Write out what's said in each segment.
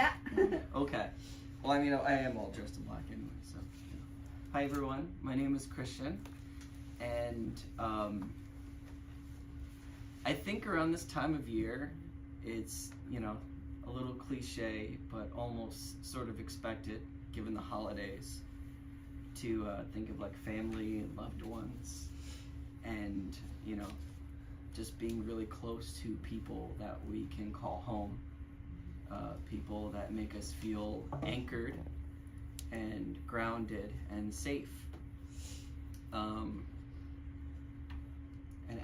Yeah. Okay. Well, I mean, I am all dressed in black anyway, so. Hi, everyone. My name is Christian, and I think around this time of year, it's, a little cliche, but almost sort of expected, given the holidays, to think of like family and loved ones, and, just being really close to people that we can call home. People that make us feel anchored and grounded and safe. And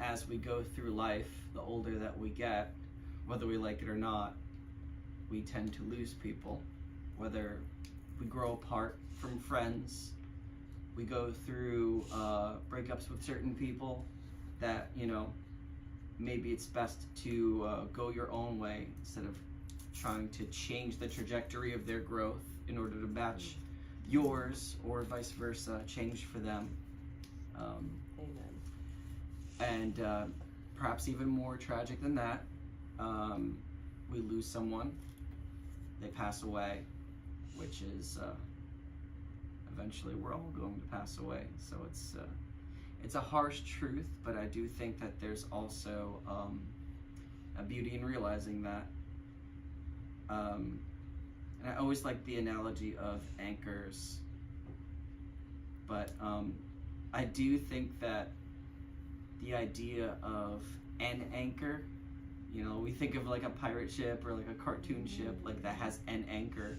as we go through life, the older that we get, whether we like it or not, we tend to lose people. Whether we grow apart from friends, we go through breakups with certain people that, maybe it's best to go your own way instead of trying to change the trajectory of their growth in order to match yours, or vice versa, change for them. Amen. And perhaps even more tragic than that, we lose someone, they pass away, which is eventually we're all going to pass away. So it's a harsh truth, but I do think that there's also a beauty in realizing that. And I always like the analogy of anchors, but I do think that the idea of an anchor, we think of like a pirate ship or like a cartoon ship like that has an anchor.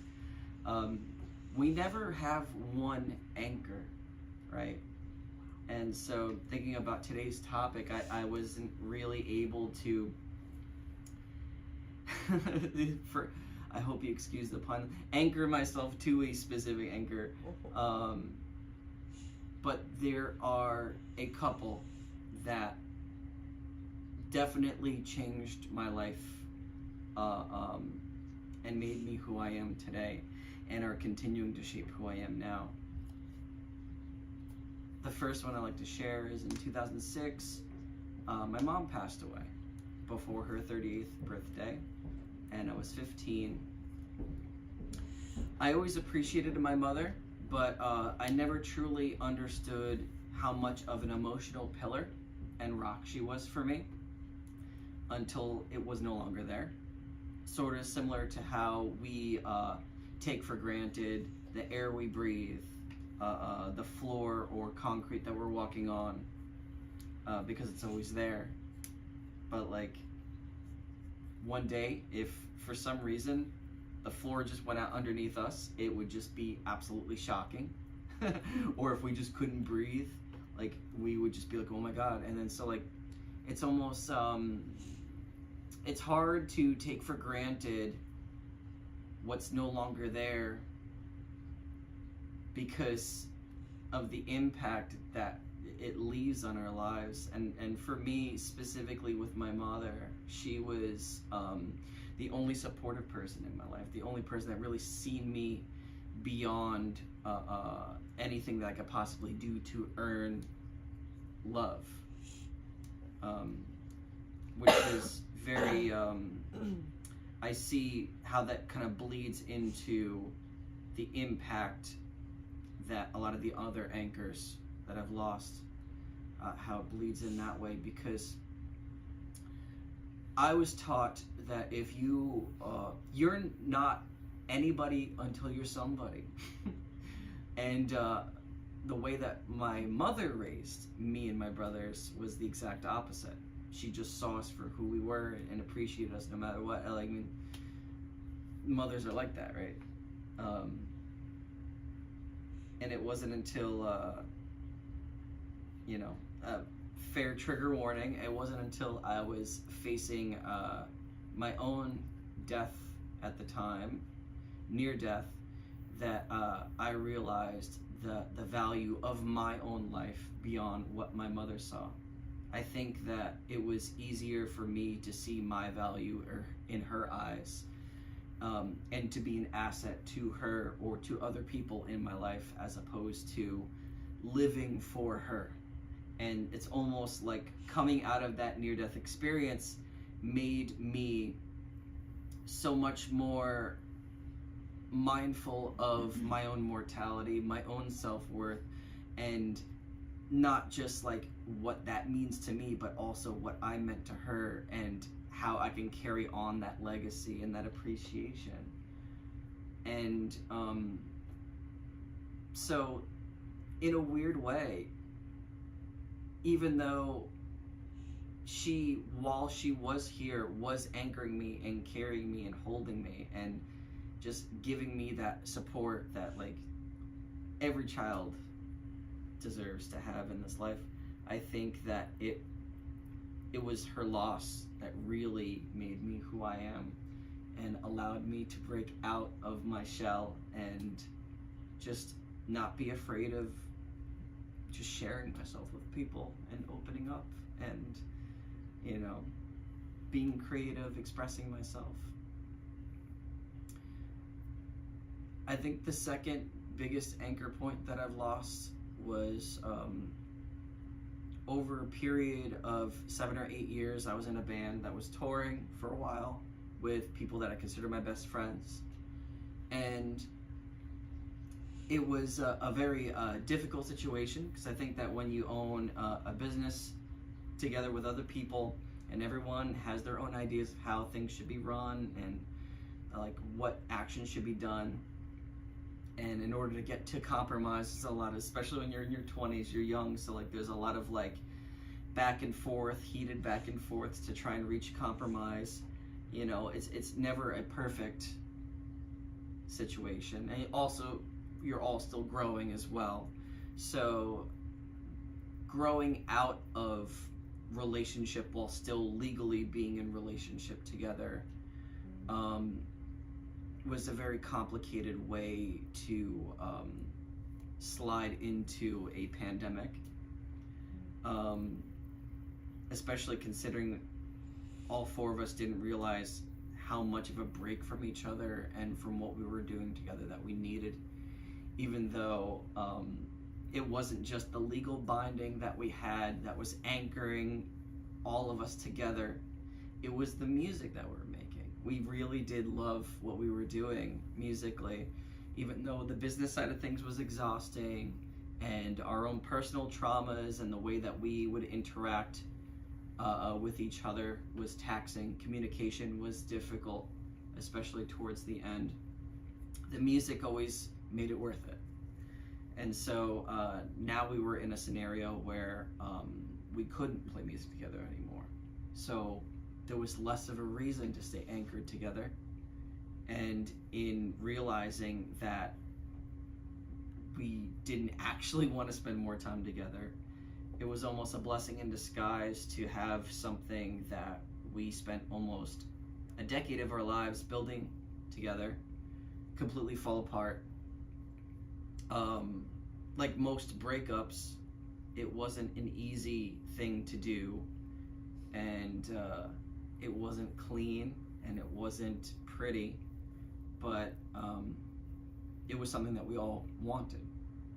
We never have one anchor, right? And so thinking about today's topic, I wasn't really able to I hope you excuse the pun, anchor myself to a specific anchor. But there are a couple that definitely changed my life and made me who I am today, and are continuing to shape who I am now. The first one I like to share is in 2006, my mom passed away before her 38th birthday, and I was 15. I always appreciated my mother, but I never truly understood how much of an emotional pillar and rock she was for me until it was no longer there. Sort of similar to how we take for granted the air we breathe, the floor or concrete that we're walking on, because it's always there. But like, one day, if for some reason the floor just went out underneath us, it would just be absolutely shocking. Or if we just couldn't breathe, like, we would just be like, oh my God. And then so like, it's almost, it's hard to take for granted what's no longer there because of the impact that it leaves on our lives. And for me, specifically with my mother, she was the only supportive person in my life, the only person that really seen me beyond anything that I could possibly do to earn love, which is very, I see how that kind of bleeds into the impact that a lot of the other anchors that I've lost, how it bleeds in that way, because I was taught that if you're not anybody until you're somebody. And the way that my mother raised me and my brothers was the exact opposite. She just saw us for who we were and appreciated us no matter what. I mean, mothers are like that, right? And it wasn't until, fair trigger warning, it wasn't until I was facing my own death at the time, near death, that I realized the value of my own life beyond what my mother saw. I think that it was easier for me to see my value in her eyes, and to be an asset to her or to other people in my life, as opposed to living for her. And it's almost like coming out of that near-death experience made me so much more mindful of my own mortality, my own self-worth, and not just like what that means to me, but also what I meant to her and how I can carry on that legacy and that appreciation. And so in a weird way, even though she, while she was here, was anchoring me and carrying me and holding me and just giving me that support that like every child deserves to have in this life, I think that it was her loss that really made me who I am and allowed me to break out of my shell and just not be afraid of just sharing myself with people and opening up and, you know, being creative, expressing myself. I think the second biggest anchor point that I've lost was over a period of 7 or 8 years, I was in a band that was touring for a while with people that I consider my best friends. And it was a very difficult situation, because I think that when you own a business together with other people and everyone has their own ideas of how things should be run and like what actions should be done, and in order to get to compromise, it's a lot of, especially when you're in your 20s, you're young, so like there's a lot of like back and forth, heated back and forths to try and reach compromise. You know, it's never a perfect situation. And also, you're all still growing as well. So growing out of relationship while still legally being in relationship together was a very complicated way to slide into a pandemic, especially considering all four of us didn't realize how much of a break from each other and from what we were doing together that we needed, even though it wasn't just the legal binding that we had that was anchoring all of us together. It was the music that we were making. We really did love what we were doing musically, even though the business side of things was exhausting and our own personal traumas and the way that we would interact with each other was taxing. Communication was difficult, especially towards the end. The music always made it worth it. And so now we were in a scenario where we couldn't play music together anymore. So there was less of a reason to stay anchored together. And in realizing that we didn't actually want to spend more time together, it was almost a blessing in disguise to have something that we spent almost a decade of our lives building together completely fall apart. Like most breakups, it wasn't an easy thing to do, and it wasn't clean and it wasn't pretty, but it was something that we all wanted,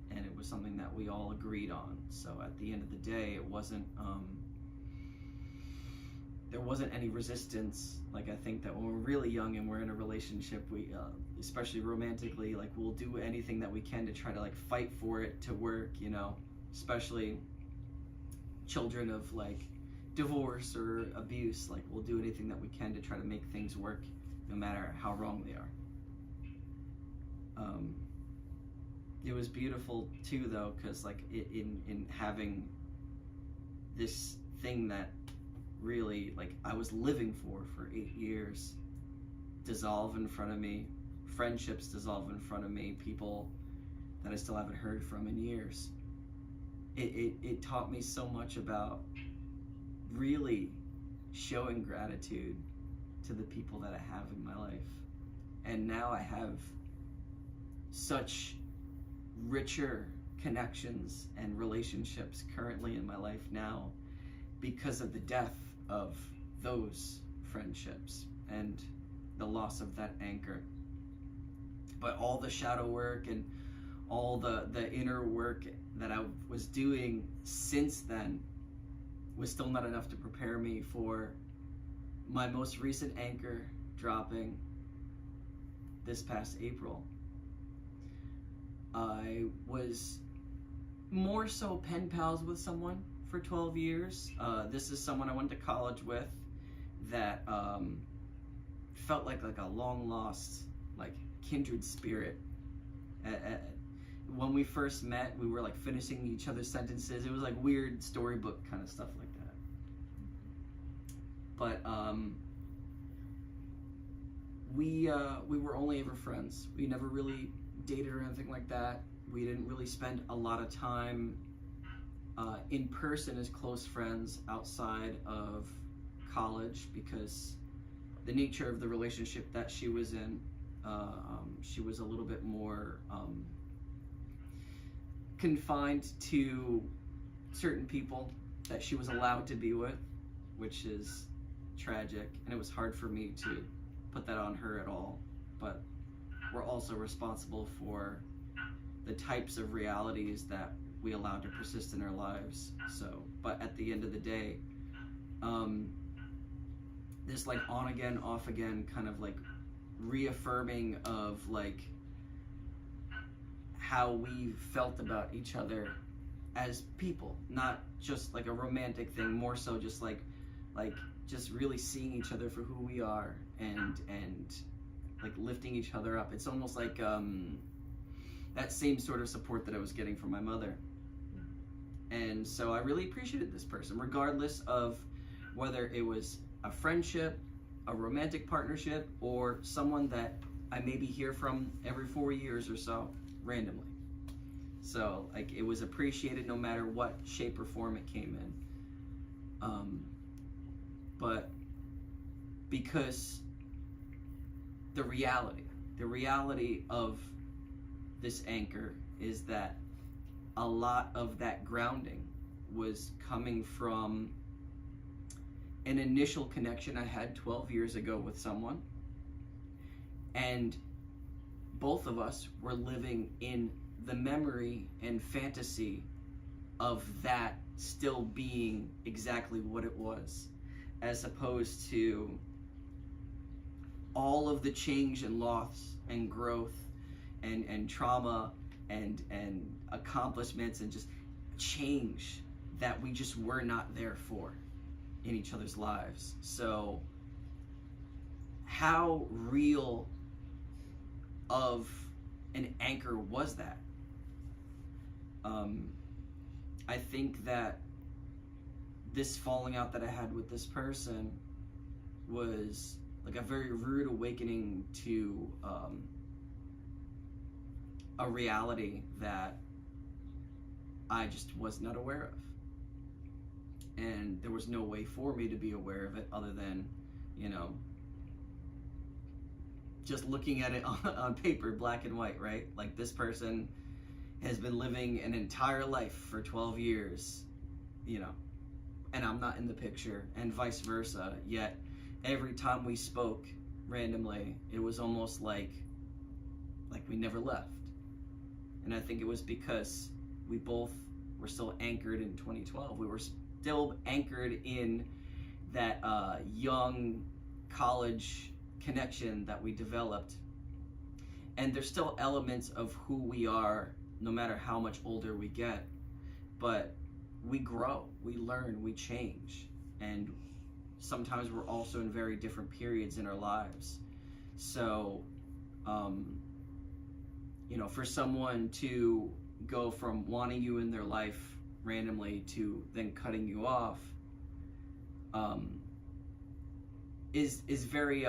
and it was something that we all agreed on. So at the end of the day, it wasn't there wasn't any resistance. Like, I think that when we're really young and we're in a relationship, we especially romantically, like, we'll do anything that we can to try to like fight for it to work, you know, especially children of like divorce or abuse. Like, we'll do anything that we can to try to make things work no matter how wrong they are. It was beautiful too, though, because like in having this thing that really like I was living for 8 years dissolve in front of me, friendships dissolve in front of me, people that I still haven't heard from in years. It taught me so much about really showing gratitude to the people that I have in my life. And now I have such richer connections and relationships currently in my life now because of the death of those friendships and the loss of that anchor. But all the shadow work and all the inner work that I was doing since then was still not enough to prepare me for my most recent anchor dropping this past April. I was more so pen pals with someone for 12 years. This is someone I went to college with that felt like a long lost, like, kindred spirit. When we first met, we were like finishing each other's sentences. It was like weird storybook kind of stuff like that. But we were only ever friends. We never really dated or anything like that. We didn't really spend a lot of time in person as close friends outside of college, because the nature of the relationship that she was in, she was a little bit more confined to certain people that she was allowed to be with, which is tragic, and it was hard for me to put that on her at all. But we're also responsible for the types of realities that we allow to persist in our lives. So, but at the end of the day, this like on again, off again kind of like reaffirming of like how we felt about each other as people, not just like a romantic thing, more so just like just really seeing each other for who we are, and like lifting each other up. It's almost like that same sort of support that I was getting from my mother. And so I really appreciated this person, regardless of whether it was a friendship, a romantic partnership, or someone that I maybe hear from every 4 years or so, randomly. So like it was appreciated no matter what shape or form it came in. But because the reality of this anchor is that a lot of that grounding was coming from an initial connection I had 12 years ago with someone, and both of us were living in the memory and fantasy of that still being exactly what it was, as opposed to all of the change and loss and growth and trauma and accomplishments and just change that we just were not there for in each other's lives. So how real of an anchor was that? I think that this falling out that I had with this person was like a very rude awakening to a reality that I just was not aware of. And there was no way for me to be aware of it other than, you know, just looking at it on paper, black and white, right? Like, this person has been living an entire life for 12 years, you know, and I'm not in the picture, and vice versa. Yet every time we spoke randomly, it was almost like we never left. And I think it was because we both were still anchored in 2012. We were still anchored in that young college connection that we developed. And there's still elements of who we are, no matter how much older we get. But we grow, we learn, we change. And sometimes we're also in very different periods in our lives. So, you know, for someone to go from wanting you in their life randomly to then cutting you off is very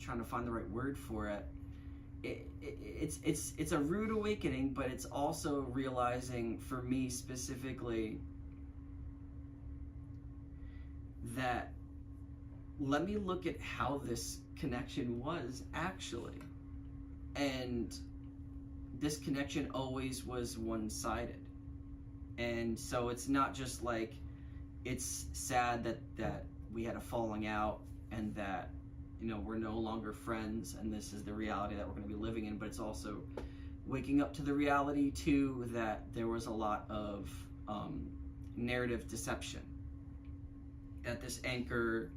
trying to find the right word for it. It's a rude awakening, but it's also realizing, for me specifically, that let me look at how this connection was actually. And this connection always was one-sided. And so it's not just like it's sad that we had a falling out and that, you know, we're no longer friends and this is the reality that we're going to be living in, but it's also waking up to the reality too that there was a lot of narrative deception, that this anchor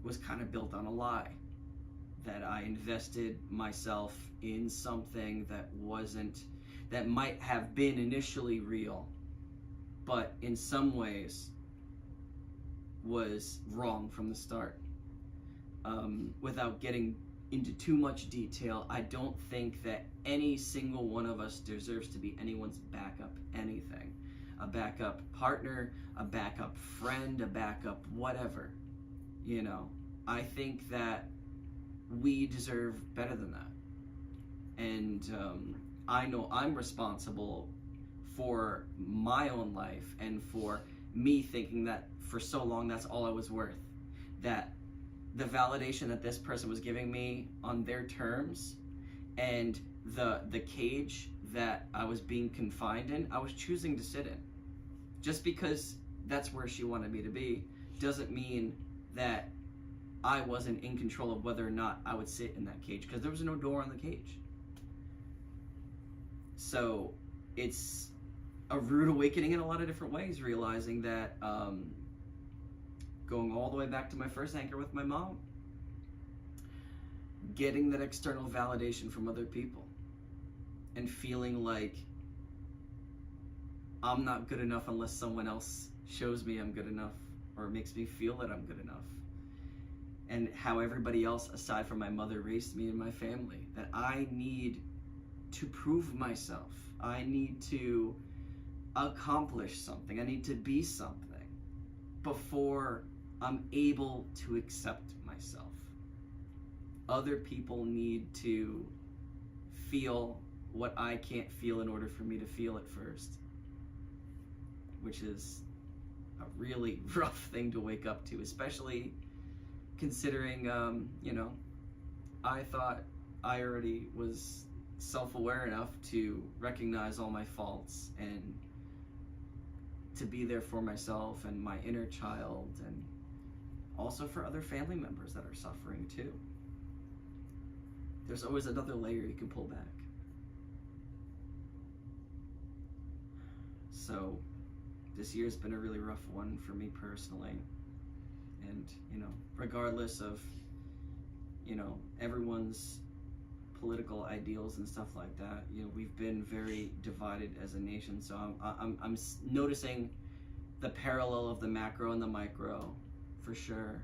was kind of built on a lie, that I invested myself in something that might have been initially real, but in some ways was wrong from the start. Without getting into too much detail, I don't think that any single one of us deserves to be anyone's backup anything. A backup partner, a backup friend, a backup whatever. You know, I think that we deserve better than that. And I know I'm responsible for my own life and for me thinking that for so long that's all I was worth. That the validation that this person was giving me on their terms and the cage that I was being confined in, I was choosing to sit in. Just because that's where she wanted me to be doesn't mean that I wasn't in control of whether or not I would sit in that cage, because there was no door on the cage. So it's a rude awakening in a lot of different ways, realizing that going all the way back to my first anchor with my mom, getting that external validation from other people and feeling like I'm not good enough unless someone else shows me I'm good enough or makes me feel that I'm good enough. And how everybody else aside from my mother raised me and my family, that I need to prove myself. I need to accomplish something. I need to be something before I'm able to accept myself. Other people need to feel what I can't feel in order for me to feel it first, which is a really rough thing to wake up to, especially considering, I thought I already was self-aware enough to recognize all my faults and to be there for myself and my inner child, and also for other family members that are suffering too. There's always another layer you can pull back. So this year's been a really rough one for me personally. And, regardless of, everyone's political ideals and stuff like that, we've been very divided as a nation. So I'm noticing the parallel of the macro and the micro for sure,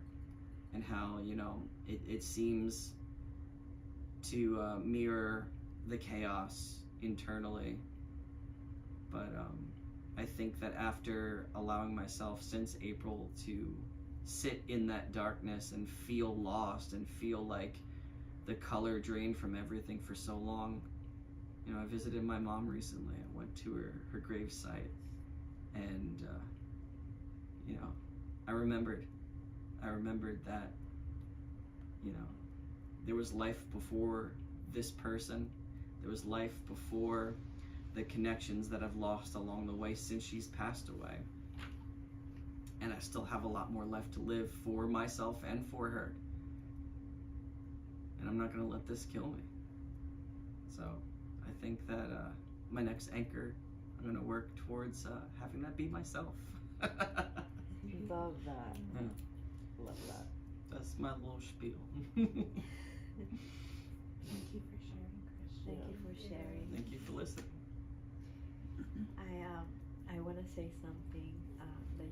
and how, it seems to mirror the chaos internally. But I think that after allowing myself since April to sit in that darkness and feel lost and feel like the color drained from everything for so long, I visited my mom recently. I went to her gravesite, and I remembered that there was life before this person. There was life before the connections that I've lost along the way since she's passed away. And I still have a lot more left to live for myself and for her. And I'm not going to let this kill me. So I think that my next anchor, I'm going to work towards having that be myself. Love that. Yeah. Love that. That's my little spiel. Thank you for sharing, Christian. Thank you for sharing. Thank you for listening. I want to say something that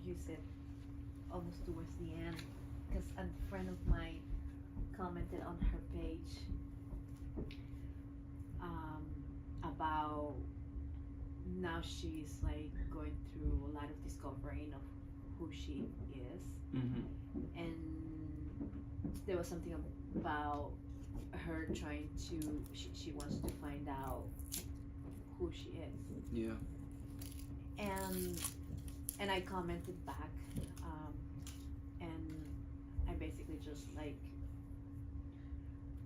you said almost towards the end, because a friend of mine commented on her page about now she's like going through a lot of discovering of who she is. Mm-hmm. And there was something about her trying to she wants to find out who she is. Yeah. And I commented back, and I basically just like,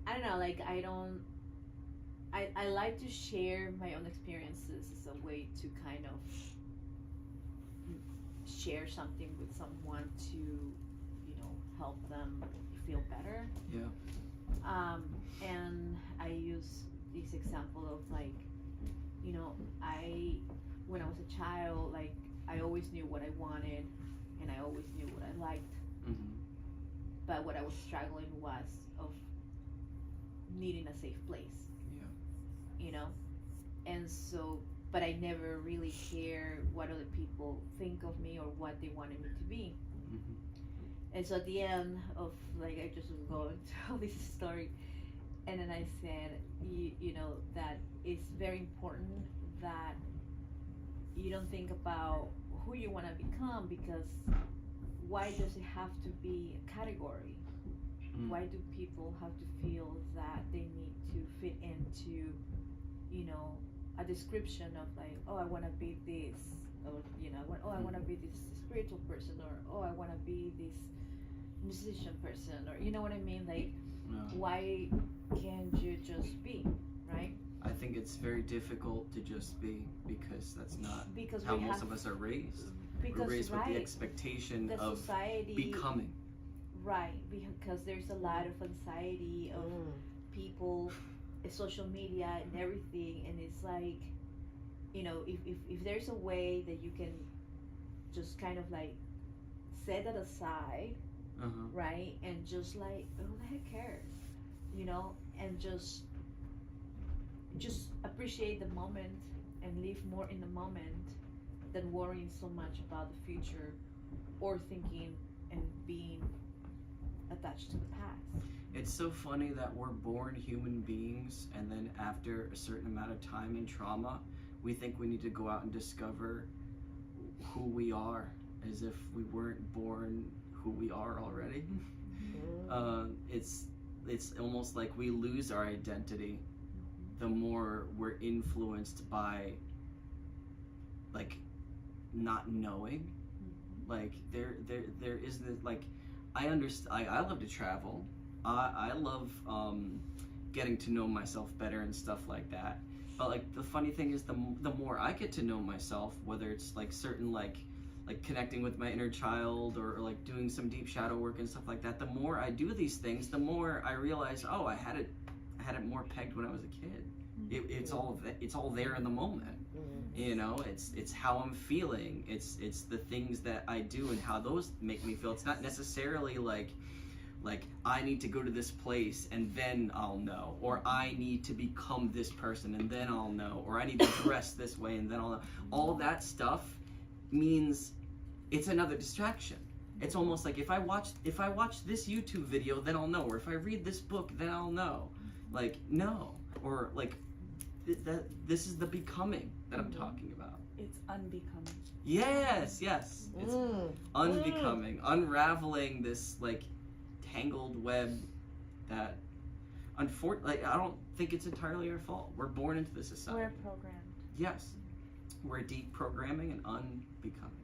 I don't know, like I like to share my own experiences as a way to kind of share something with someone to, help them feel better. Yeah. And I use this example of like, when I was a child, like I always knew what I wanted and I always knew what I liked. Mm-hmm. but what I was struggling was of needing a safe place. Yeah. You know, and so, but I never really cared what other people think of me or what they wanted me to be. Mm-hmm. And so at the end of, like, I just was going to tell this story, and then I said, you know, that it's very important that you don't think about who you want to become, because why does it have to be a category? Why do people have to feel that they need to fit into, you know, a description of like, oh, I want to be this, or, you know, I want to be this spiritual person, or oh, I want to be this musician person, or you know what I mean? Like, No. why can't you just be, right? I think it's very difficult to just be, because that's not Because how we most have, of us are raised. because We're raised with the right, expectation the of society, becoming. right? Because there's a lot of anxiety of people, social media and everything, and it's like, you know, if there's a way that you can just kind of like set that aside, Uh-huh. right, and just like, who the heck cares, you know, and just appreciate the moment and live more in the moment than worrying so much about the future or thinking and being attached to the past. It's so funny that we're born human beings, and then after a certain amount of time in trauma, we think we need to go out and discover who we are, as if we weren't born who we are already. It's almost like we lose our identity the more we're influenced by, like, not knowing. Like, there is this, like, I understand. I love to travel. I love getting to know myself better and stuff like that. But like, the funny thing is, the more I get to know myself, whether it's like certain like connecting with my inner child, or like doing some deep shadow work and stuff like that, the more I do these things, the more I realize, oh, I had it more pegged when I was a kid. It's all there in the moment. You know, it's how I'm feeling. It's the things that I do and how those make me feel. It's not necessarily like I need to go to this place and then I'll know, or I need to become this person and then I'll know, or I need to dress this way and then I'll know. All that stuff means it's another distraction. It's almost like if I watch this YouTube video, then I'll know, or if I read this book, then I'll know. Like, no, or like this is the becoming that I'm talking about. It's unbecoming. Yes. It's unbecoming, unraveling this like tangled web that, unfortunately, I don't think it's entirely our fault. We're born into this society. We're programmed. Yes, we're deep programming and unbecoming.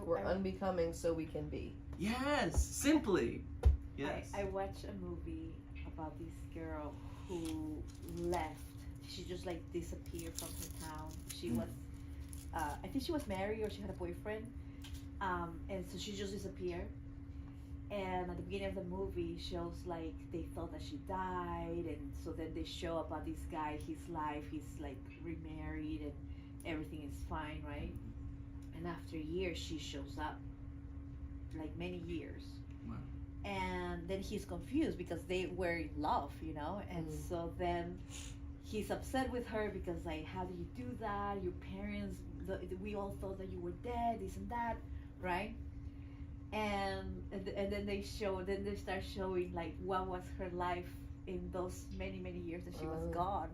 We're unbecoming so we can be. Yes, simply. Yes. I watched a movie about this girl who left. She just like disappeared from her town. She was, I think she was married or she had a boyfriend, and so she just disappeared. And at the beginning of the movie shows like they thought that she died, and so then they show about this guy, his life, he's like remarried and everything is fine, right? And after years she shows up, like many years. Wow. And then he's confused because they were in love, you know, and so then he's upset with her because like, how do you do that? Your parents, we all thought that you were dead, this and that, right? And then they start showing like what was her life in those many years that she was gone.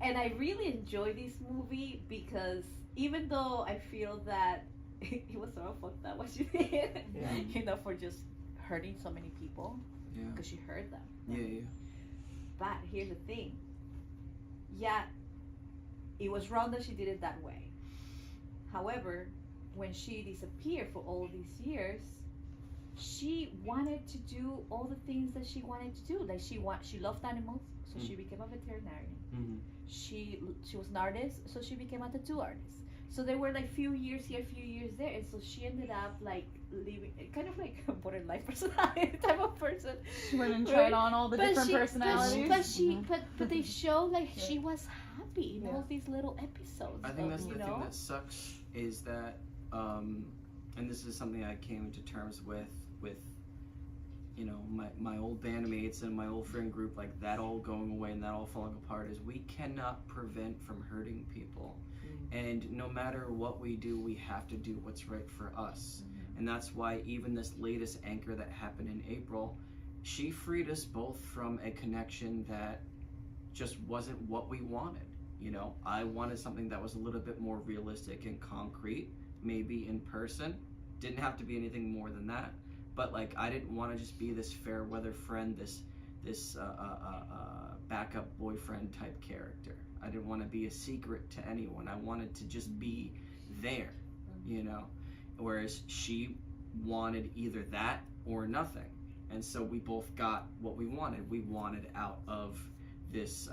And I really enjoy this movie because even though I feel that it was sort of fucked up what she did, you know, for just hurting so many people, because she hurt them. Yeah. But here's the thing. Yeah, it was wrong that she did it that way. However, when she disappeared for all these years, she wanted to do all the things that she wanted to do. Like she loved animals, so she became a veterinarian. She was an artist, so she became a tattoo artist. So there were like few years here, few years there, and so she ended up like living kind of like a borderline personality type of person. She went and tried on all the different personalities. But they show like she was happy in all these little episodes. I think that's the you know? thing that sucks is that, and this is something I came to terms with you know, my old bandmates and my old friend group, like that all going away and that all falling apart, is we cannot prevent from hurting people. And no matter what we do, we have to do what's right for us. And that's why even this latest anchor that happened in April, she freed us both from a connection that just wasn't what we wanted. You know, I wanted something that was a little bit more realistic and concrete, maybe in person. Didn't have to be anything more than that. But like, I didn't want to just be this fair weather friend, this backup boyfriend type character. I didn't want to be a secret to anyone. I wanted to just be there, you know. Whereas she wanted either that or nothing. And so we both got what we wanted. We wanted out of this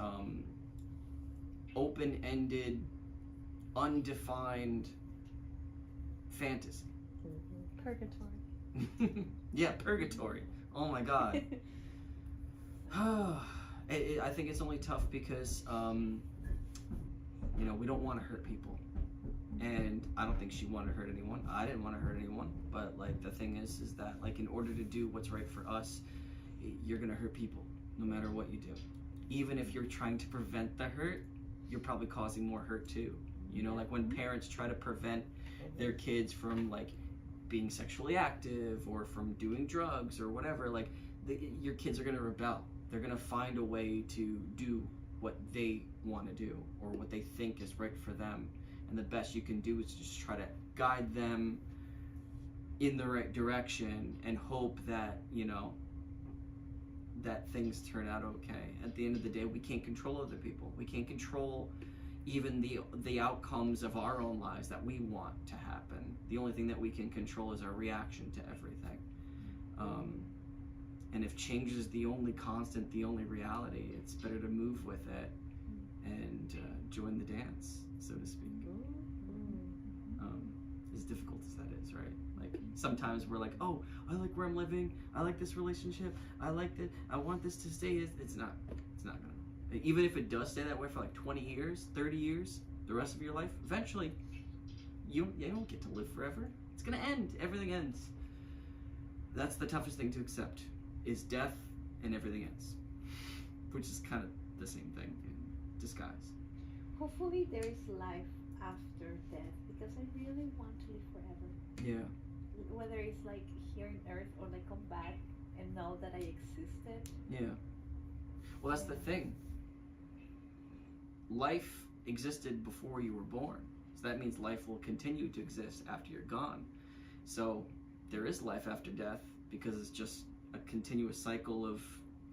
open-ended, undefined fantasy. Purgatory. Yeah, purgatory. Oh my God. I think it's only tough because, you know, we don't want to hurt people. And I don't think she wanted to hurt anyone. I didn't want to hurt anyone. But like, the thing is that like, in order to do what's right for us, you're going to hurt people no matter what you do. Even if you're trying to prevent the hurt, you're probably causing more hurt too. You know, like when parents try to prevent their kids from like being sexually active or from doing drugs or whatever, like your kids are going to rebel. They're going to find a way to do what they want to do or what they think is right for them. And the best you can do is just try to guide them in the right direction and hope that, you know, that things turn out okay. At the end of the day, we can't control other people. We can't control even the outcomes of our own lives that we want to happen. The only thing that we can control is our reaction to everything. And if change is the only constant, the only reality, it's better to move with it and join the dance, so to speak. As difficult as that is, right? Like sometimes we're like, oh, I like where I'm living. I like this relationship. I like that. I want this to stay. It's not gonna. Even if it does stay that way for like 20 years, 30 years, the rest of your life, eventually, you don't get to live forever. It's gonna end. Everything ends. That's the toughest thing to accept, is death and everything ends, which is kind of the same thing in disguise. Hopefully there is life after death, because I really want to live forever. Yeah. Whether it's like here on Earth or like come back and know that I existed. Yeah. Well, that's the thing. Life existed before you were born. So that means life will continue to exist after you're gone. So there is life after death, because it's just a continuous cycle of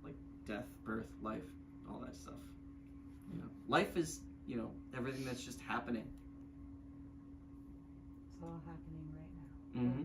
like death, birth, life, all that stuff. You know, life is, you know, everything that's just happening. It's all happening right now. Mm-hmm.